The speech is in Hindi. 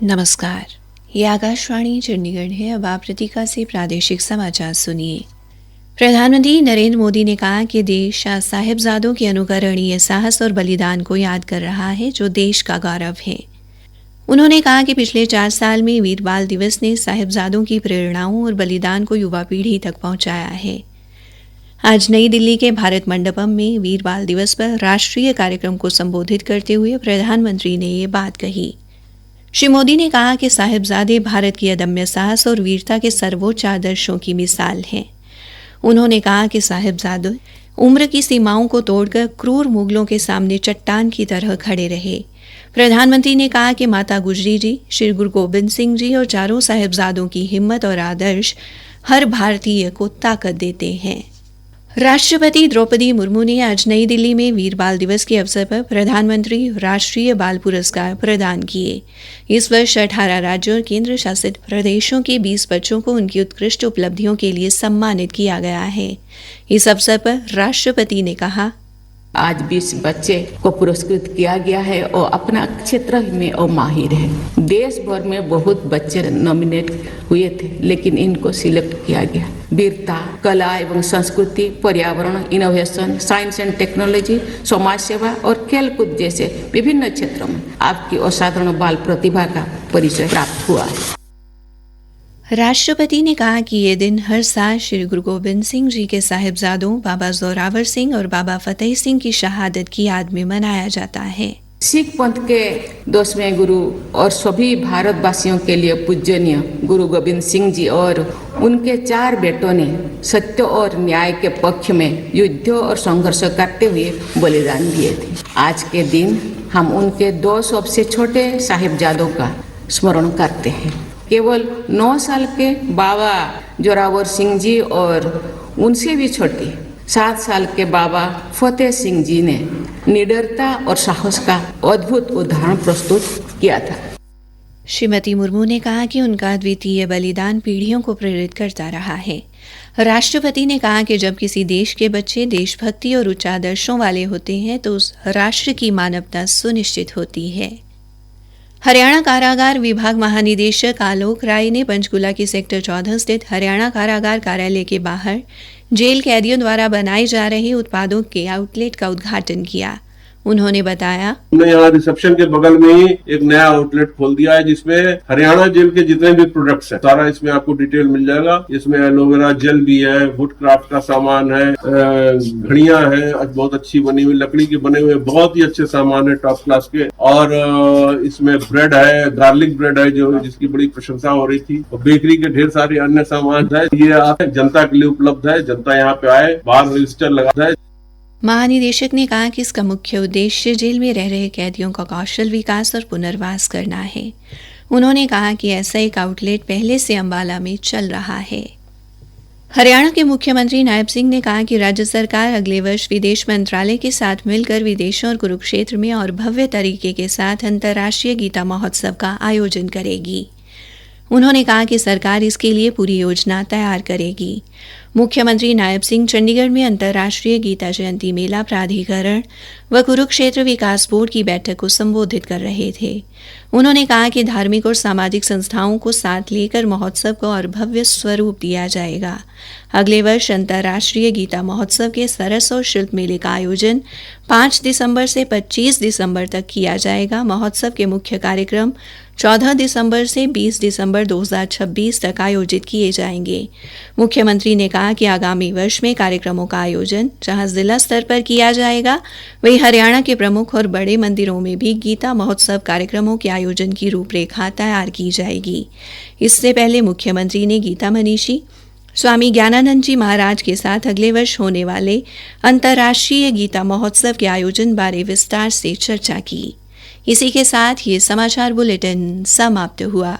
नमस्कार, ये आकाशवाणी चंडीगढ़ है। अब आप प्रतीका से प्रादेशिक समाचार सुनिए। प्रधानमंत्री नरेंद्र मोदी ने कहा कि देश आज साहिबजादों के अनुकरणीय साहस और बलिदान को याद कर रहा है, जो देश का गौरव है। उन्होंने कहा कि पिछले 4 साल में वीर बाल दिवस ने साहिबजादों की प्रेरणाओं और बलिदान को युवा पीढ़ी तक पहुंचाया है। आज नई दिल्ली के भारत मंडपम में वीर बाल दिवस पर राष्ट्रीय कार्यक्रम को संबोधित करते हुए प्रधानमंत्री ने ये बात कही। श्री मोदी ने कहा कि साहिबजादे भारत की अदम्य साहस और वीरता के सर्वोच्च आदर्शों की मिसाल हैं। उन्होंने कहा कि साहिबजादे उम्र की सीमाओं को तोड़कर क्रूर मुगलों के सामने चट्टान की तरह खड़े रहे। प्रधानमंत्री ने कहा कि माता गुजरी जी, श्री गुरु गोबिंद सिंह जी और चारों साहिबजादों की हिम्मत और आदर्श हर भारतीय को ताकत देते हैं। राष्ट्रपति द्रौपदी मुर्मू ने आज नई दिल्ली में वीर बाल दिवस के अवसर पर प्रधानमंत्री राष्ट्रीय बाल पुरस्कार प्रदान किए। इस वर्ष 18 राज्यों और केंद्र शासित प्रदेशों के 20 बच्चों को उनकी उत्कृष्ट उपलब्धियों के लिए सम्मानित किया गया है। इस अवसर पर राष्ट्रपति ने कहा, आज 20 बच्चे को पुरस्कृत किया गया है और अपना क्षेत्र में और माहिर है। देश भर में बहुत बच्चे नॉमिनेट हुए थे, लेकिन इनको सिलेक्ट किया गया। वीरता, कला एवं संस्कृति, पर्यावरण, इनोवेशन, साइंस एंड टेक्नोलॉजी, समाज सेवा और खेलकूद जैसे विभिन्न क्षेत्रों में आपकी असाधारण बाल प्रतिभा का परिचय प्राप्त हुआ है। राष्ट्रपति ने कहा कि ये दिन हर साल श्री गुरु गोबिंद सिंह जी के साहिबजादों बाबा जोरावर सिंह और बाबा फतेह सिंह की शहादत की याद में मनाया जाता है। सिख पंथ के 10वें गुरु और सभी भारतवासियों के लिए पूजनीय गुरु गोबिंद सिंह जी और उनके 4 बेटों ने सत्य और न्याय के पक्ष में युद्ध और संघर्ष करते हुए बलिदान दिए थे। आज के दिन हम उनके 2 सबसे छोटे साहिबजादों का स्मरण करते हैं। केवल 9 साल के बाबा जोरावर सिंह जी और उनसे भी छोटे 7 साल के बाबा फतेह सिंह जी ने निडरता और साहस का अद्भुत उदाहरण प्रस्तुत किया था। श्रीमती मुर्मू ने कहा कि उनका अद्वितीय बलिदान पीढ़ियों को प्रेरित करता रहा है। राष्ट्रपति ने कहा कि जब किसी देश के बच्चे देशभक्ति और उच्च आदर्शों वाले होते हैं तो उस राष्ट्र की मानवता सुनिश्चित होती है। हरियाणा कारागार विभाग महानिदेशक आलोक राय ने पंचकुला की सेक्टर 14 स्थित हरियाणा कारागार कार्यालय के बाहर जेल कैदियों द्वारा बनाए जा रहे उत्पादों के आउटलेट का उद्घाटन किया। उन्होंने बताया, हमने यहाँ रिसेप्शन के बगल में ही एक नया आउटलेट खोल दिया है, जिसमें हरियाणा जेल के जितने भी प्रोडक्ट्स हैं सारा इसमें आपको डिटेल मिल जाएगा। इसमें एलोवेरा जेल भी है, वुड क्राफ्ट का सामान है, घड़ियां हैं बहुत अच्छी बनी हुई, लकड़ी के बने हुए बहुत ही अच्छे सामान है टॉप क्लास के। और इसमें ब्रेड है, गार्लिक ब्रेड है जो जिसकी बड़ी प्रशंसा हो रही थी, और बेकरी के ढेर सारे अन्य सामान है। ये जनता के लिए उपलब्ध है, जनता यहाँ पे आए, बाहर रजिस्टर लगा है। महानिदेशक ने कहा कि इसका मुख्य उद्देश्य जेल में रह रहे कैदियों का कौशल विकास और पुनर्वास करना है। उन्होंने कहा कि ऐसा एक आउटलेट पहले से अंबाला में चल रहा है। हरियाणा के मुख्यमंत्री नायब सिंह ने कहा कि राज्य सरकार अगले वर्ष विदेश मंत्रालय के साथ मिलकर विदेशों और कुरुक्षेत्र में और भव्य तरीके के साथ अंतर्राष्ट्रीय गीता महोत्सव का आयोजन करेगी। उन्होंने कहा कि सरकार इसके लिए पूरी योजना तैयार करेगी। मुख्यमंत्री नायब सिंह चंडीगढ़ में अंतर्राष्ट्रीय गीता जयंती मेला प्राधिकरण व कुरुक्षेत्र विकास बोर्ड की बैठक को संबोधित कर रहे थे। उन्होंने कहा कि धार्मिक और सामाजिक संस्थाओं को साथ लेकर महोत्सव को और भव्य स्वरूप दिया जाएगा। अगले वर्ष अंतर्राष्ट्रीय गीता महोत्सव के सरस और शिल्प मेले का आयोजन 5 दिसंबर से 25 दिसंबर तक किया जाएगा। महोत्सव के मुख्य कार्यक्रम 14 दिसंबर से 20 दिसंबर 2026 तक आयोजित किए जाएंगे। मुख्यमंत्री ने कहा कि आगामी वर्ष में कार्यक्रमों का आयोजन जहां जिला स्तर पर किया जाएगा, वहीं हरियाणा के प्रमुख और बड़े मंदिरों में भी गीता महोत्सव कार्यक्रमों के आयोजन की रूपरेखा तैयार की जाएगी। इससे पहले मुख्यमंत्री ने गीता मनीषी स्वामी ज्ञानानंद जी महाराज के साथ अगले वर्ष होने वाले अंतर्राष्ट्रीय गीता महोत्सव के आयोजन बारे विस्तार से चर्चा की। इसी के साथ ये समाचार बुलेटिन समाप्त हुआ।